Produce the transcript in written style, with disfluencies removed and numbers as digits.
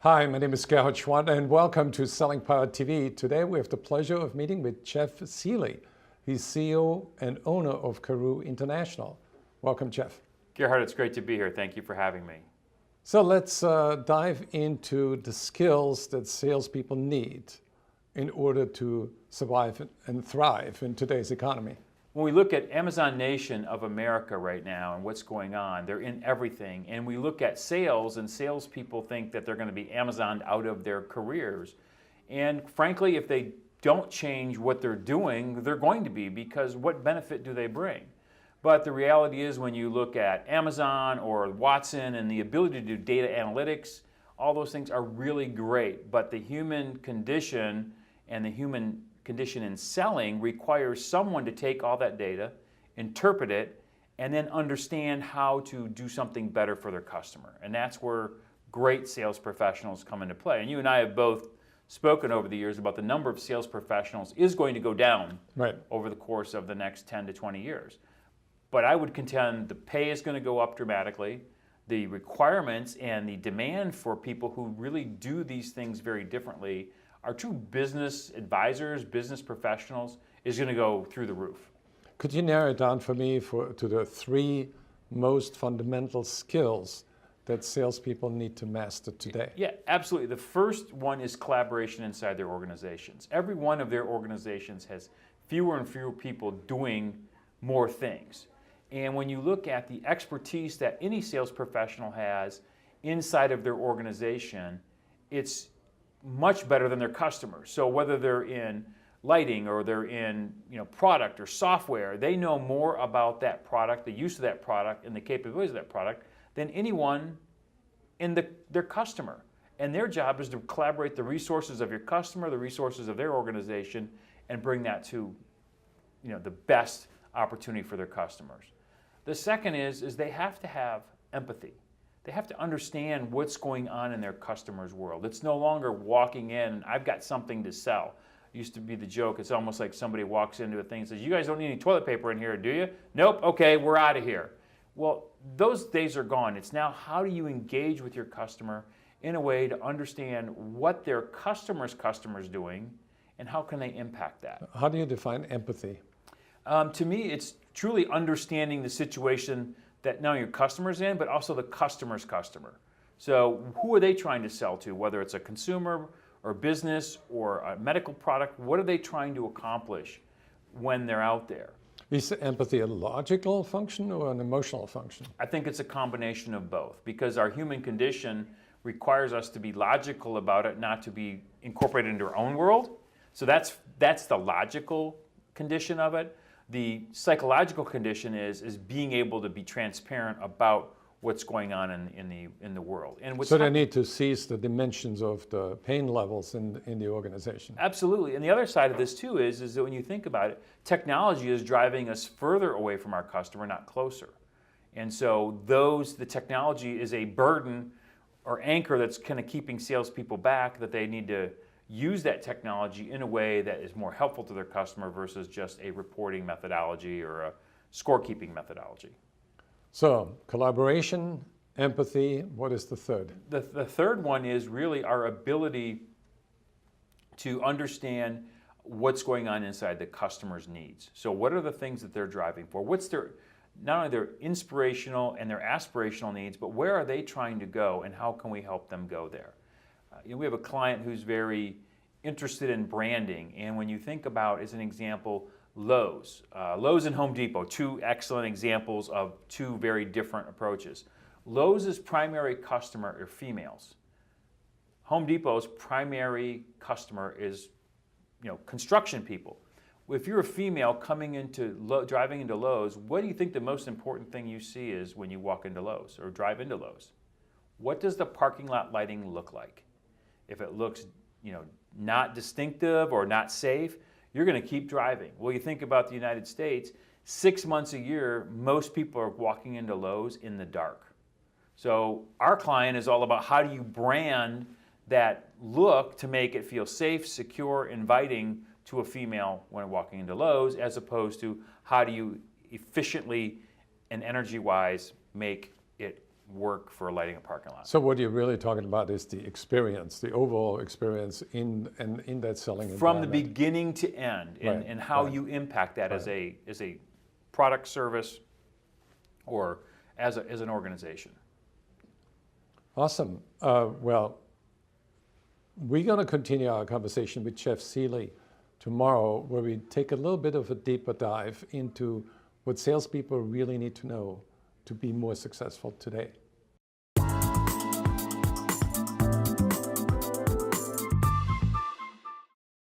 Hi, my name is Gerhard Schwant and welcome to Selling Power TV. Today we have the pleasure of meeting with Jeff Seeley. He's CEO and owner of Karoo International. Welcome, Jeff. Gerhard, it's great to be here. Thank you for having me. So let's dive into the skills that salespeople need in order to survive and thrive in today's economy. When we look at Amazon Nation of America right now and what's going on, they're in everything. And we look at sales, and salespeople think that they're going to be Amazoned out of their careers. And frankly, if they don't change what they're doing, they're going to be, because what benefit do they bring? But the reality is, when you look at Amazon or Watson and the ability to do data analytics, all those things are really great. But the human condition and the human condition in selling requires someone to take all that data, interpret it, and then understand how to do something better for their customer. And that's where great sales professionals come into play. And you and I have both spoken over the years about the number of sales professionals is going to go down over the course of the next 10 to 20 years. But I would contend the pay is going to go up dramatically. The requirements and the demand for people who really do these things very differently, our true business advisors, business professionals, is going to go through the roof. Could you narrow it down for me to the three most fundamental skills that salespeople need to master today? Yeah, absolutely. The first one is collaboration inside their organizations. Every one of their organizations has fewer and fewer people doing more things. And when you look at the expertise that any sales professional has inside of their organization, it's much better than their customers. So whether they're in lighting or they're in product or software, they know more about that product, the use of that product, and the capabilities of that product than anyone in their customer. And their job is to collaborate the resources of your customer, the resources of their organization, and bring that to the best opportunity for their customers. The second is they have to have empathy. They have to understand what's going on in their customer's world. It's no longer walking in, I've got something to sell. It used to be the joke, it's almost like somebody walks into a thing and says, you guys don't need any toilet paper in here, do you? Nope, okay, we're out of here. Well, those days are gone. It's now, how do you engage with your customer in a way to understand what their customer's doing and how can they impact that? How do you define empathy? To me, it's truly understanding the situation that not only your customer's in, but also the customer's customer. So who are they trying to sell to, whether it's a consumer or business or a medical product? What are they trying to accomplish when they're out there? Is empathy a logical function or an emotional function? I think it's a combination of both, because our human condition requires us to be logical about it, not to be incorporated into our own world. So that's the logical condition of it. The psychological condition is being able to be transparent about what's going on in the world. And so they need to seize the dimensions of the pain levels in the organization. Absolutely. And the other side of this too is that when you think about it, technology is driving us further away from our customer, not closer. And so the technology is a burden or anchor that's kind of keeping salespeople back, that they need to use that technology in a way that is more helpful to their customer versus just a reporting methodology or a scorekeeping methodology. So collaboration, empathy, what is the third? The third one is really our ability to understand what's going on inside the customer's needs. So what are the things that they're driving for? What's not only their inspirational and their aspirational needs, but where are they trying to go and how can we help them go there? We have a client who's very interested in branding, and when you think about, as an example, Lowe's and Home Depot, two excellent examples of two very different approaches. Lowe's primary customer are females. Home Depot's primary customer is construction people. If you're a female driving into Lowe's, what do you think the most important thing you see is when you walk into Lowe's or drive into Lowe's? What does the parking lot lighting look like? If it looks, not distinctive or not safe, you're going to keep driving. Well, you think about the United States, 6 months a year, most people are walking into Lowe's in the dark. So our client is all about, how do you brand that look to make it feel safe, secure, inviting to a female when walking into Lowe's, as opposed to how do you efficiently and energy-wise make it work for lighting a parking lot. So what you're really talking about is the experience, the overall experience in that selling From the environment. beginning to end, and, Right, and how right. you impact that as a product, service, or as an organization. Awesome. Well, we're going to continue our conversation with Jeff Seeley tomorrow, where we take a little bit of a deeper dive into what salespeople really need to know to be more successful today.